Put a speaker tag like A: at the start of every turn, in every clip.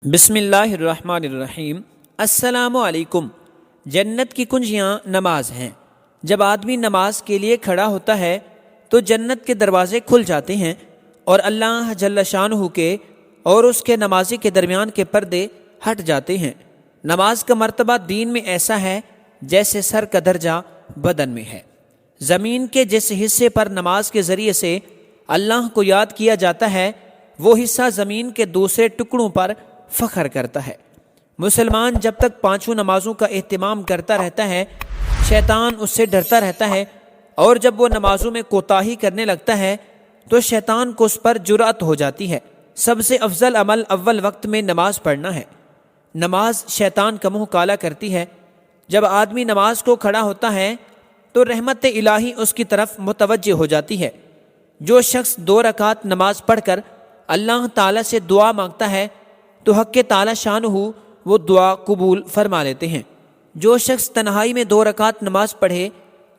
A: بسم اللہ الرحمن الرحیم۔ السلام علیکم۔ جنت کی کنجیاں نماز ہیں۔ جب آدمی نماز کے لیے کھڑا ہوتا ہے تو جنت کے دروازے کھل جاتے ہیں اور اللہ جل شانہ کے اور اس کے نمازی کے درمیان کے پردے ہٹ جاتے ہیں۔ نماز کا مرتبہ دین میں ایسا ہے جیسے سر کا درجہ بدن میں ہے۔ زمین کے جس حصے پر نماز کے ذریعے سے اللہ کو یاد کیا جاتا ہے وہ حصہ زمین کے دوسرے ٹکڑوں پر فخر کرتا ہے۔ مسلمان جب تک پانچوں نمازوں کا اہتمام کرتا رہتا ہے شیطان اس سے ڈرتا رہتا ہے، اور جب وہ نمازوں میں کوتاہی کرنے لگتا ہے تو شیطان کو اس پر جرأت ہو جاتی ہے۔ سب سے افضل عمل اول وقت میں نماز پڑھنا ہے۔ نماز شیطان کا منہ کالا کرتی ہے۔ جب آدمی نماز کو کھڑا ہوتا ہے تو رحمت الہی اس کی طرف متوجہ ہو جاتی ہے۔ جو شخص 2 رکعت نماز پڑھ کر اللہ تعالیٰ سے دعا مانگتا ہے تو حق تعالیٰ شانہ وہ دعا قبول فرما لیتے ہیں۔ جو شخص تنہائی میں 2 رکعت نماز پڑھے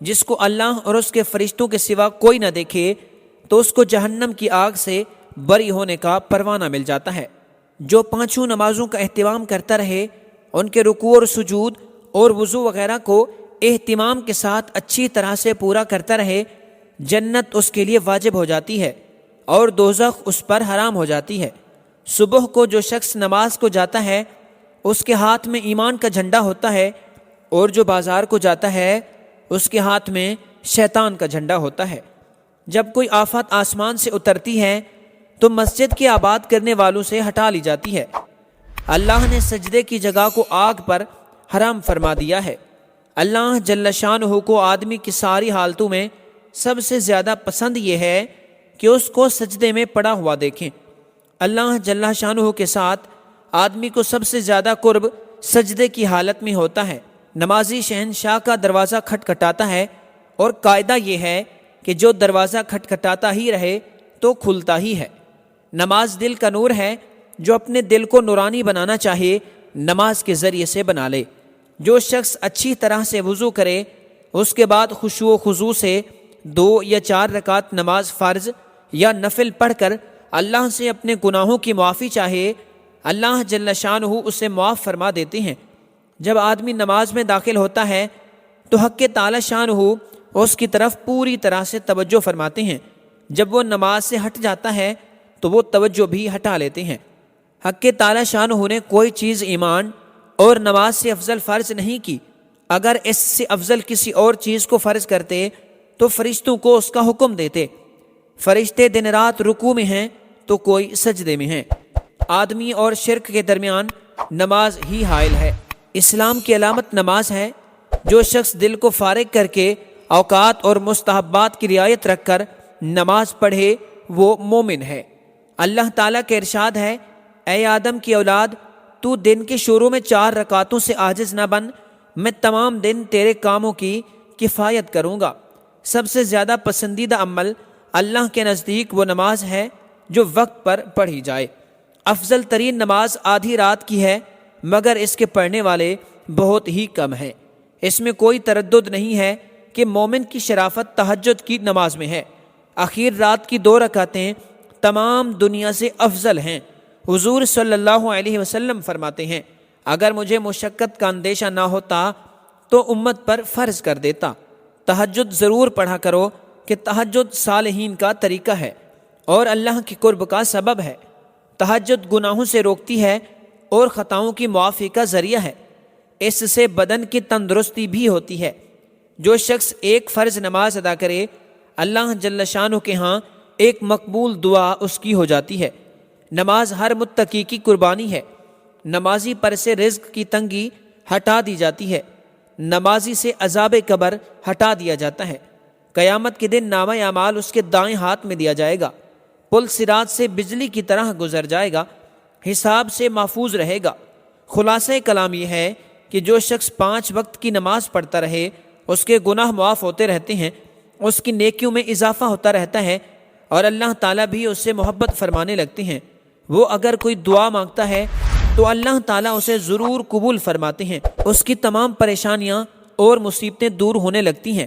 A: جس کو اللہ اور اس کے فرشتوں کے سوا کوئی نہ دیکھے تو اس کو جہنم کی آگ سے بری ہونے کا پروانہ مل جاتا ہے۔ جو 5 نمازوں کا اہتمام کرتا رہے ان کے رکوع اور سجود اور وضو وغیرہ کو اہتمام کے ساتھ اچھی طرح سے پورا کرتا رہے جنت اس کے لیے واجب ہو جاتی ہے اور دوزخ اس پر حرام ہو جاتی ہے۔ صبح کو جو شخص نماز کو جاتا ہے اس کے ہاتھ میں ایمان کا جھنڈا ہوتا ہے، اور جو بازار کو جاتا ہے اس کے ہاتھ میں شیطان کا جھنڈا ہوتا ہے۔ جب کوئی آفت آسمان سے اترتی ہے تو مسجد کے آباد کرنے والوں سے ہٹا لی جاتی ہے۔ اللہ نے سجدے کی جگہ کو آگ پر حرام فرما دیا ہے۔ اللہ جل شانہ کو آدمی کی ساری حالتوں میں سب سے زیادہ پسند یہ ہے کہ اس کو سجدے میں پڑا ہوا دیکھیں۔ اللہ جل شانہ کے ساتھ آدمی کو سب سے زیادہ قرب سجدے کی حالت میں ہوتا ہے۔ نمازی شہنشاہ کا دروازہ کھٹکھٹاتا ہے اور قاعدہ یہ ہے کہ جو دروازہ کھٹکھٹاتا ہی رہے تو کھلتا ہی ہے۔ نماز دل کا نور ہے، جو اپنے دل کو نورانی بنانا چاہے نماز کے ذریعے سے بنا لے۔ جو شخص اچھی طرح سے وضو کرے اس کے بعد خشوع و خضوع سے 2 یا 4 رکعت نماز فرض یا نفل پڑھ کر اللہ سے اپنے گناہوں کی معافی چاہے اللہ جل شانہ اسے معاف فرما دیتے ہیں۔ جب آدمی نماز میں داخل ہوتا ہے تو حق تعالی شانہ اس کی طرف پوری طرح سے توجہ فرماتے ہیں۔ جب وہ نماز سے ہٹ جاتا ہے تو وہ توجہ بھی ہٹا لیتے ہیں۔ حق تعالی شانہ نے کوئی چیز ایمان اور نماز سے افضل فرض نہیں کی۔ اگر اس سے افضل کسی اور چیز کو فرض کرتے تو فرشتوں کو اس کا حکم دیتے۔ فرشتے دن رات رکوع میں ہیں تو کوئی سجدے میں ہیں۔ آدمی اور شرک کے درمیان نماز ہی حائل ہے۔ اسلام کی علامت نماز ہے۔ جو شخص دل کو فارغ کر کے اوقات اور مستحبات کی رعایت رکھ کر نماز پڑھے وہ مومن ہے۔ اللہ تعالیٰ کا ارشاد ہے، اے آدم کی اولاد، تو دن کے شروع میں 4 رکعتوں سے عاجز نہ بن، میں تمام دن تیرے کاموں کی کفایت کروں گا۔ سب سے زیادہ پسندیدہ عمل اللہ کے نزدیک وہ نماز ہے جو وقت پر پڑھی جائے۔ افضل ترین نماز آدھی رات کی ہے، مگر اس کے پڑھنے والے بہت ہی کم ہیں۔ اس میں کوئی تردد نہیں ہے کہ مومن کی شرافت تہجد کی نماز میں ہے۔ آخر رات کی 2 رکعتیں تمام دنیا سے افضل ہیں۔ حضور صلی اللہ علیہ وسلم فرماتے ہیں، اگر مجھے مشقت کا اندیشہ نہ ہوتا تو امت پر فرض کر دیتا۔ تہجد ضرور پڑھا کرو کہ تہجد صالحین کا طریقہ ہے اور اللہ کی قرب کا سبب ہے۔ تہجد گناہوں سے روکتی ہے اور خطاؤں کی معافی کا ذریعہ ہے۔ اس سے بدن کی تندرستی بھی ہوتی ہے۔ جو شخص ایک فرض نماز ادا کرے اللہ جل شانہ کے ہاں ایک مقبول دعا اس کی ہو جاتی ہے۔ نماز ہر متقی کی قربانی ہے۔ نمازی پر سے رزق کی تنگی ہٹا دی جاتی ہے۔ نمازی سے عذاب قبر ہٹا دیا جاتا ہے۔ قیامت کے دن نامہ اعمال اس کے دائیں ہاتھ میں دیا جائے گا۔ پل صراط سے بجلی کی طرح گزر جائے گا، حساب سے محفوظ رہے گا۔ خلاصہ کلام یہ ہے کہ جو شخص 5 وقت کی نماز پڑھتا رہے اس کے گناہ معاف ہوتے رہتے ہیں، اس کی نیکیوں میں اضافہ ہوتا رہتا ہے اور اللہ تعالیٰ بھی اس سے محبت فرمانے لگتے ہیں۔ وہ اگر کوئی دعا مانگتا ہے تو اللہ تعالیٰ اسے ضرور قبول فرماتے ہیں۔ اس کی تمام پریشانیاں اور مصیبتیں دور ہونے لگتی ہیں۔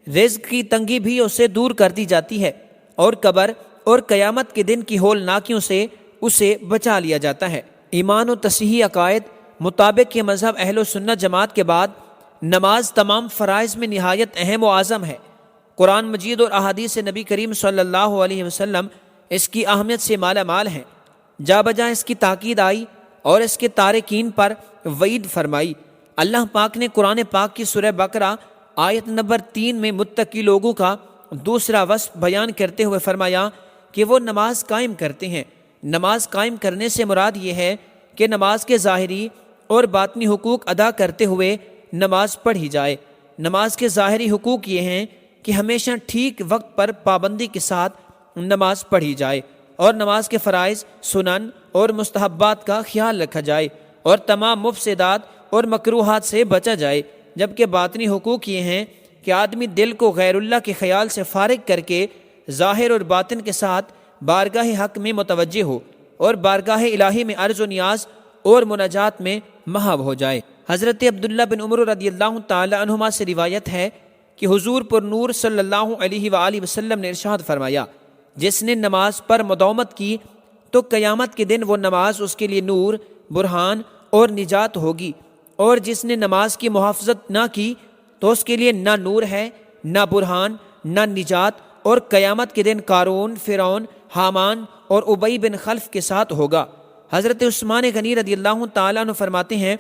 A: رزق کی تنگی بھی اسے دور کر دی جاتی ہے اور قبر اور قیامت کے دن کی ہولناکیوں سے اسے بچا لیا جاتا ہے۔ ایمان و تصحیح عقائد مطابق یہ مذہب اہل و سنت جماعت کے بعد نماز تمام فرائض میں نہایت اہم و اعظم ہے۔ قرآن مجید اور احادیث نبی کریم صلی اللہ علیہ وسلم اس کی اہمیت سے مالا مال ہیں۔ جا بجا اس کی تاکید آئی اور اس کے تارکین پر وعید فرمائی۔ اللہ پاک نے قرآن پاک کی سورہ بقرہ آیت نمبر 3 میں متقی لوگوں کا دوسرا وصف بیان کرتے ہوئے فرمایا کہ وہ نماز قائم کرتے ہیں۔ نماز قائم کرنے سے مراد یہ ہے کہ نماز کے ظاہری اور باطنی حقوق ادا کرتے ہوئے نماز پڑھی جائے۔ نماز کے ظاہری حقوق یہ ہیں کہ ہمیشہ ٹھیک وقت پر پابندی کے ساتھ نماز پڑھی جائے اور نماز کے فرائض، سنن اور مستحبات کا خیال رکھا جائے اور تمام مفسدات اور مکروہات سے بچا جائے، جبکہ باطنی حقوق یہ ہیں کہ آدمی دل کو غیر اللہ کے خیال سے فارغ کر کے ظاہر اور باطن کے ساتھ بارگاہ حق میں متوجہ ہو اور بارگاہ الہی میں عرض و نیاز اور مناجات میں محو ہو جائے۔ حضرت عبداللہ بن عمر رضی اللہ تعالی عنہما سے روایت ہے کہ حضور پر نور صلی اللہ علیہ وآلہ وسلم نے ارشاد فرمایا، جس نے نماز پر مداومت کی تو قیامت کے دن وہ نماز اس کے لیے نور، برہان اور نجات ہوگی، اور جس نے نماز کی محافظت نہ کی تو اس کے لیے نہ نور ہے، نہ برہان، نہ نجات، اور قیامت کے دن قارون، فرعون، حامان اور ابی بن خلف کے ساتھ ہوگا۔ حضرت عثمان غنی رضی اللہ تعالیٰ عنہ فرماتے ہیں،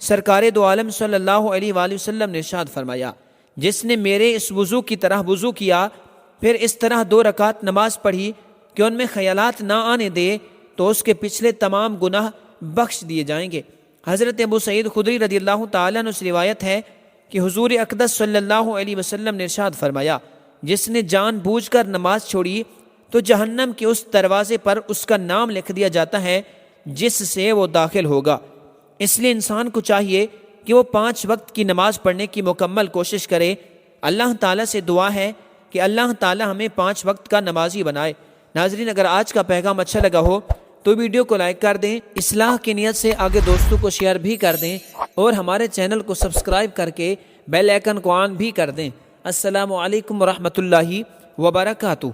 A: سرکار دو عالم صلی اللہ علیہ وآلہ وسلم نے ارشاد فرمایا، جس نے میرے اس وضو کی طرح وضو کیا پھر اس طرح 2 رکعت نماز پڑھی کہ ان میں خیالات نہ آنے دے تو اس کے پچھلے تمام گناہ بخش دیے جائیں گے۔ حضرت ابو سعید خدری رضی اللہ تعالیٰ عنہ سے روایت ہے کہ حضور اقدس صلی اللہ علیہ وسلم نے ارشاد فرمایا، جس نے جان بوجھ کر نماز چھوڑی تو جہنم کے اس دروازے پر اس کا نام لکھ دیا جاتا ہے جس سے وہ داخل ہوگا۔ اس لیے انسان کو چاہیے کہ وہ 5 وقت کی نماز پڑھنے کی مکمل کوشش کرے۔ اللہ تعالیٰ سے دعا ہے کہ اللہ تعالیٰ ہمیں 5 وقت کا نمازی بنائے۔ ناظرین، اگر آج کا پیغام اچھا لگا ہو تو ویڈیو کو لائک کر دیں، اصلاح کی نیت سے آگے دوستوں کو شیئر بھی کر دیں اور ہمارے چینل کو سبسکرائب کر کے بیل آئیکن کو آن بھی کر دیں۔ السلام علیکم ورحمۃ اللہ وبرکاتہ۔